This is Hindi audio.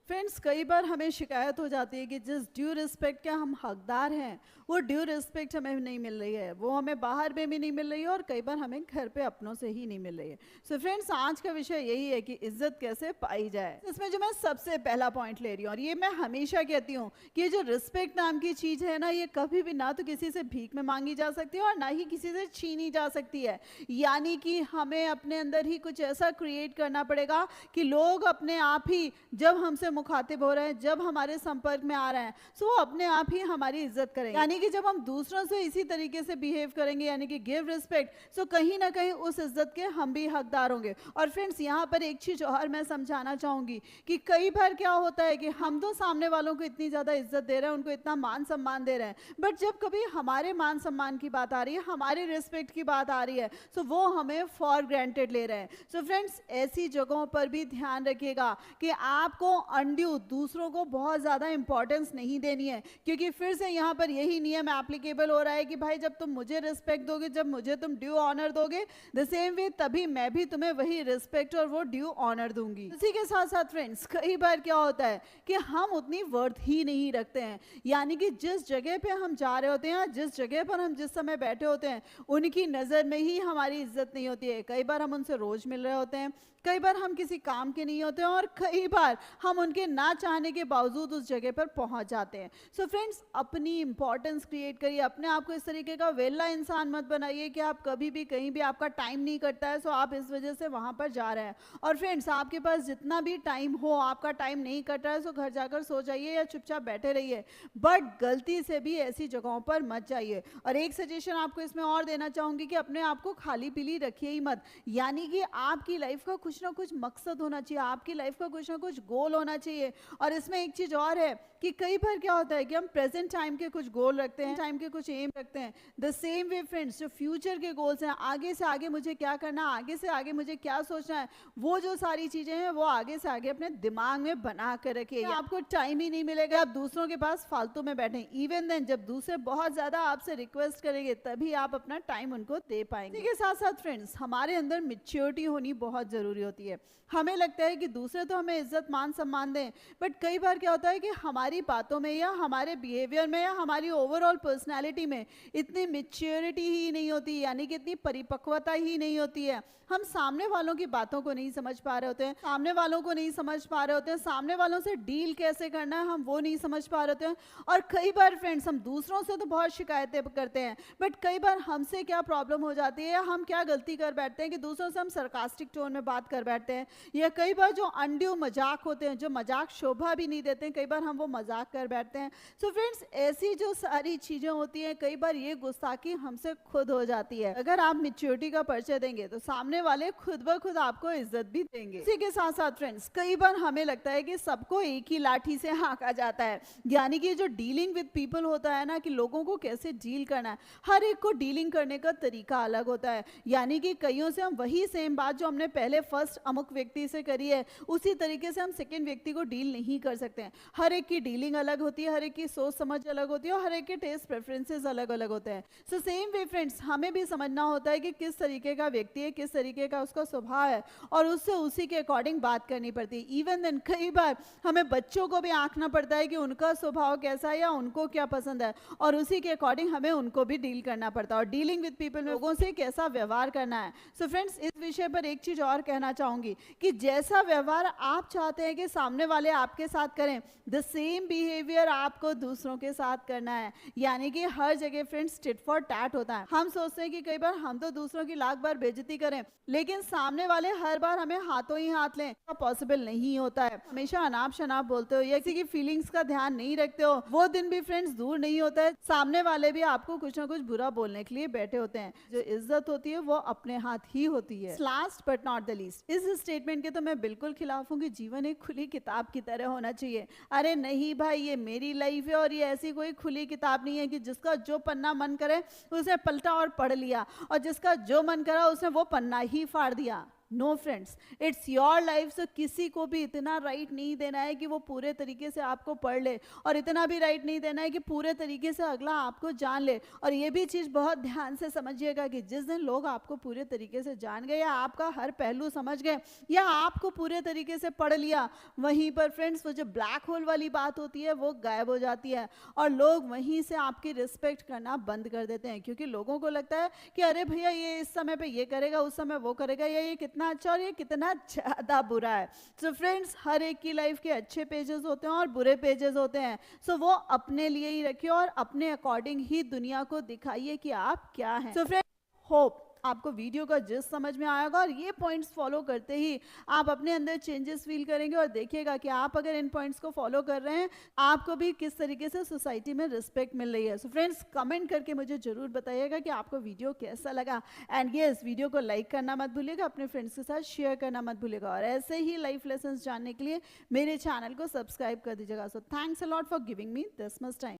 फ्रेंड्स, कई बार हमें शिकायत हो जाती है कि जिस ड्यू रिस्पेक्ट के हम हकदार हैं वो ड्यू रिस्पेक्ट हमें नहीं मिल रही है, वो हमें बाहर में भी नहीं मिल रही है और कई बार हमें घर पे अपनों से ही नहीं मिल रही है। सो फ्रेंड्स, आज का विषय यही है कि इज्जत कैसे पाई जाए। इसमें जो मैं सबसे पहला पॉइंट ले रही हूँ और ये मैं हमेशा कहती हूँ कि ये जो रिस्पेक्ट नाम की चीज़ है ना, ये कभी भी ना तो किसी से भीख में मांगी जा सकती है और ना ही किसी से छीनी जा सकती है। यानी कि हमें अपने अंदर ही कुछ ऐसा क्रिएट करना पड़ेगा कि लोग अपने आप ही जब हमसे मुखातिब हो रहे हैं, जब हमारे संपर्क में आ रहे हैं, सो वो अपने आप ही हमारी इज्जत करेंगे। यानी कि जब हम दूसरों से इसी तरीके से बिहेव करेंगे, यानी कि गिव रिस्पेक्ट, सो कहीं ना कहीं उस इज्जत के हम भी हकदार होंगे। और फ्रेंड्स, यहाँ पर एक चीज और मैं समझाना चाहूंगी कि कई बार क्या होता है कि हम तो सामने वालों को इतनी ज्यादा इज्जत दे रहे हैं, उनको इतना मान सम्मान दे रहे हैं, बट जब कभी हमारे मान सम्मान की बात आ रही है, हमारे रिस्पेक्ट की बात आ रही है, सो वो हमें फॉर ग्रांटेड ले रहे हैं। सो फ्रेंड्स, ऐसी जगहों पर भी ध्यान रखिएगा कि आपको अनड्यू दूसरों को बहुत ज़्यादा इंपॉर्टेंस नहीं देनी है, क्योंकि फिर से यहाँ पर यही नियम एप्लीकेबल हो रहा है कि भाई जब तुम मुझे रिस्पेक्ट दोगे, जब मुझे तुम ड्यू ऑनर दोगे, द सेम वे तभी मैं भी तुम्हें वही रिस्पेक्ट और वो ड्यू ऑनर दूंगी। इसी के साथ साथ फ्रेंड्स, कई बार क्या होता है कि हम उतनी वर्थ ही नहीं रखते हैं। यानी कि जिस जगह पे हम जा रहे होते हैं, जिस जगह पर हम जिस समय बैठे होते हैं, उनकी नज़र में ही हमारी इज्जत नहीं होती है। कई बार हम उनसे रोज मिल रहे होते हैं, कई बार हम किसी काम के नहीं होते हैं और कई बार हम उनके ना चाहने के बावजूद उस जगह पर पहुंच जाते हैं। सो फ्रेंड्स, अपनी इंपॉर्टेंस क्रिएट करिए, अपने आप को इस तरीके का वेला इंसान मत बनाइए कि आप कभी भी कहीं भी आपका टाइम नहीं कटता है, सो आप इस वजह से वहां पर जा रहे हैं। और फ्रेंड्स, आपके पास जितना भी टाइम हो, आपका टाइम नहीं कट रहा है, सो घर जाकर सो जाइए या चुपचाप बैठे रहिए, बट गलती से भी ऐसी जगहों पर मत जाइए। और एक सजेशन आपको इसमें और देना चाहूंगी कि अपने आप को खाली पीली रखिए ही मत। यानी कि आपकी लाइफ का कुछ ना कुछ मकसद होना चाहिए, आपकी लाइफ का कुछ ना कुछ गोल होना चाहिए। और इसमें एक चीज और है कि कई बार क्या होता है कि हम प्रेजेंट टाइम के कुछ गोल रखते हैं, टाइम के कुछ एम रखते हैं। द सेम वे फ्रेंड्स, जो फ्यूचर के गोल्स हैं, आगे से आगे मुझे क्या करना है, आगे से आगे मुझे क्या सोचना है, वो जो सारी चीजें हैं वो आगे से आगे अपने दिमाग में बना कर रखिए। आपको टाइम ही नहीं मिलेगा, आप दूसरों के पास फालतू में बैठे। इवन देन जब दूसरे बहुत ज्यादा आपसे रिक्वेस्ट करेंगे, तभी आप अपना टाइम उनको दे पाएंगे। इसके साथ साथ फ्रेंड्स, हमारे अंदर मेच्योरिटी होनी बहुत जरूरी होती है। हमें लगता है कि दूसरे तो हमें इज्जत मान सम्मान दें, बट कई बार क्या होता है कि हमारी बातों में या हमारे बिहेवियर में या हमारी ओवरऑल पर्सनैलिटी में इतनी मेच्योरिटी ही नहीं होती, यानी कि इतनी परिपक्वता ही नहीं होती है। हम सामने वालों की बातों को नहीं समझ पा रहे होते हैं, सामने वालों को नहीं समझ पा रहे होते हैं, सामने वालों से डील कैसे करना है हम वो नहीं समझ पा रहे होते हैं। और कई बार फ्रेंड्स, हम दूसरों से तो बहुत शिकायतें करते हैं, बट कई बार हमसे क्या प्रॉब्लम हो जाती है या हम क्या गलती कर बैठते हैं कि दूसरों से हम सरकास्टिक टोन में बात कर बैठते हैं, या कई बार जो अनड्यू मजाक होते हैं, जो मजाक शोभा भी नहीं देते हैं, कई बार हम वो मजाक कर बैठते हैं। सो फ्रेंड्स, ऐसी जो सारी चीजें होती हैं, कई बार ये गुस्ताखी हमसे खुद हो जाती है। अगर आप मेच्योरिटी का परिचय देंगे तो सामने वाले खुद ब खुद आपको इज्जत भी देंगे। इसी के साथ साथ फ्रेंड्स, कई बार हमें लगता है कि सबको एक ही लाठी से हाँका जाता है। यानी कि जो डीलिंग विद पीपल होता है ना, कि लोगों को कैसे डील करना है, हर एक को डीलिंग करने का तरीका अलग होता है। यानी कि कईयों से हम वही सेम बात जो हमने पहले फर्स्ट अमुक व्यक्ति से करी है, उसी तरीके से हम सेकेंड व्यक्ति को डील नहीं कर सकते हैं। हर एक की डीलिंग अलग होती है, हर एक की सोच समझ अलग होती है और हर एक के टेस्ट प्रेफरेंसेस अलग अलग होते हैं। सो सेम वे फ्रेंड्स, हमें भी समझना होता है कि किस तरीके का व्यक्ति है, किस तरीके का उसका स्वभाव है, और उससे उसी के अकॉर्डिंग बात करनी पड़ती है। इवन देन कई बार हमें बच्चों को भी आंकना पड़ता है कि उनका स्वभाव कैसा है या उनको क्या पसंद है, और उसी के अकॉर्डिंग हमें उनको भी डील करना पड़ता है। और डीलिंग विद पीपल में लोगों से कैसा व्यवहार करना है। सो फ्रेंड्स, इस विषय पर एक चीज और कहना चाहूंगी कि जैसा व्यवहार आप चाहते हैं कि सामने वाले आपके साथ करें, द सेम बिहेवियर आपको दूसरों के साथ करना है। यानी कि हर जगह फ्रेंड्स टिट फॉर टैट होता है। हम सोचते हैं कि कई बार हम तो दूसरों की लाख बार बेइज्जती करें, लेकिन सामने वाले हर बार हमें हाथों ही हाथ लें, पॉसिबल नहीं होता है। हमेशा अनाप शनाप बोलते हो या किसी की फीलिंग्स का ध्यान नहीं रखते हो, वो दिन भी फ्रेंड्स दूर नहीं होता है। सामने वाले भी आपको कुछ ना कुछ बुरा बोलने के लिए बैठे होते हैं। जो इज्जत होती है वो अपने हाथ ही होती है। Last but not the least, इस स्टेटमेंट के तो मैं बिल्कुल खिलाफ हूँ कि जीवन एक खुली किताब की तरह होना चाहिए। अरे नहीं भाई, ये मेरी लाइफ है और ये ऐसी कोई खुली किताब नहीं है कि जिसका जो पन्ना मन करे उसे पलटा और पढ़ लिया, और जिसका जो मन करा उसने वो पन्ना ही फाड़ दिया। No friends, it's your life. So किसी को भी इतना राइट नहीं देना है कि वो पूरे तरीके से आपको पढ़ ले, और इतना भी राइट नहीं देना है कि पूरे तरीके से अगला आपको जान ले। और ये भी चीज़ बहुत ध्यान से समझिएगा कि जिस दिन लोग आपको पूरे तरीके से जान गए या आपका हर पहलू समझ गए या आपको पूरे तरीके से पढ़ लिया, वहीं पर फ्रेंड्स वो जो ब्लैक होल वाली बात होती है वो गायब हो जाती है, और लोग वहीं से आपकी रिस्पेक्ट करना बंद कर देते हैं। क्योंकि लोगों को लगता है कि अरे भैया ये इस समय पे ये करेगा, उस समय वो करेगा, या ये कितना अच्छा और ये कितना ज़्यादा बुरा है। सो फ्रेंड्स, हर एक की लाइफ के अच्छे पेजेस होते हैं और बुरे पेजेस होते हैं। सो वो अपने लिए ही रखिए और अपने अकॉर्डिंग ही दुनिया को दिखाइए कि आप क्या हैं। सो फ्रेंड्स, होप आपको वीडियो का जिस समझ में आएगा और ये पॉइंट्स फॉलो करते ही आप अपने अंदर चेंजेस फील करेंगे, और देखिएगा कि आप अगर इन पॉइंट्स को फॉलो कर रहे हैं, आपको भी किस तरीके से सोसाइटी में रिस्पेक्ट मिल रही है। सो फ्रेंड्स, कमेंट करके मुझे जरूर बताइएगा कि आपको वीडियो कैसा लगा। एंड यस, वीडियो को लाइक करना मत भूलिएगा, अपने फ्रेंड्स के साथ शेयर करना मत भूलिएगा, और ऐसे ही लाइफ लेसन्स जानने के लिए मेरे चैनल को सब्सक्राइब कर दीजिएगा। So thanks a lot for giving me this much time.